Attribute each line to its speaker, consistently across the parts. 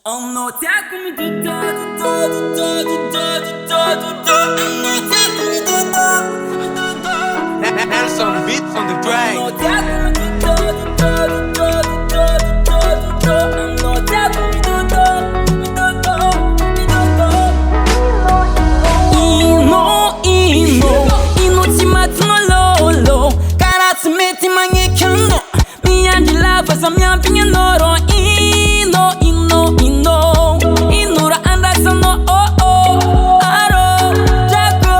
Speaker 1: On no attack me do da do da do da do da do da do da. On no attack me do da.
Speaker 2: Nelson beats on the track.
Speaker 1: On no attack me do da do da do da do da do da do da. On no attack me do da me do da. Ino ti matno lolo. Karatsu meti mange kyono. Mi angela fasa mi ampinga noro. Inura andasa no oh oh aro jago.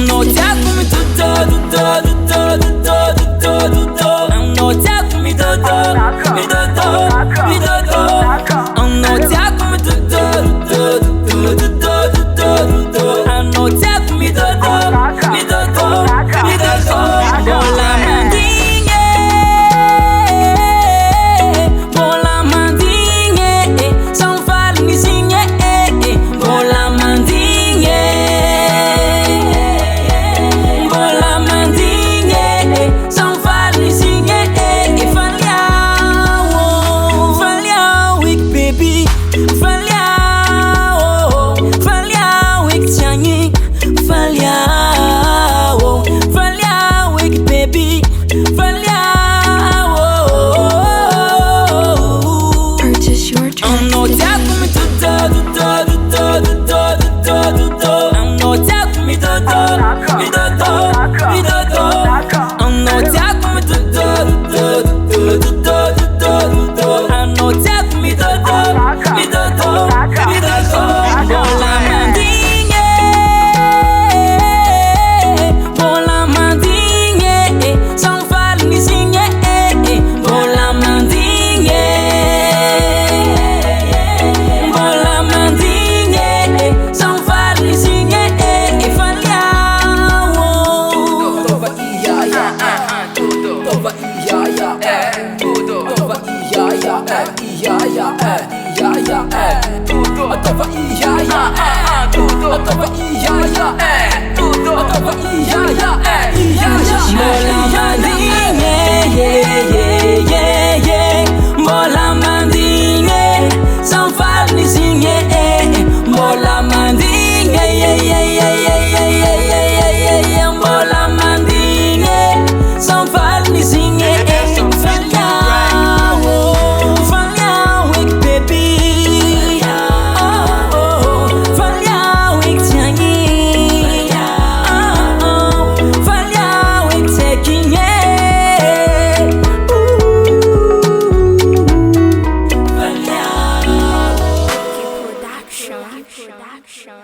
Speaker 1: No jago mi do da do da do da do da do da do da. No jago mi do da mi do da mi do da. No jago mi do da do da do da do da do da. No jago mi do da mi do da mi do da. Bola mandinge, bola mandinge. São farnizinha, bola mandinge, bola mandinge. São farnizinha, falhau, baby, falhau, tianyi, falhau, baby, falhau.
Speaker 3: Purchase your track.
Speaker 1: No jago me do da do da do da do da do da do da. No jago me do da mi do da mi do da. No jago me do da do da do da do da do da. No jago me do da mi do da mi do da. Bola mandinge, bola mandinge. São farnizinha, bola mandinge. Bola mandinge, são farnizinha, falhau.
Speaker 4: Tova ia ia tudo. Tova ia ia tudo. Tova ia ia tudo. Tova ia ia tudo. Tova ia ia tudo. Tova ia ia
Speaker 1: Bola mandinge, bola mandinge, são farnizinha, bola mandinge, bola mandinge, são farnizinha, falhau, baby, falhau, tianyi, falhau, tequinha, falhau.
Speaker 3: Production.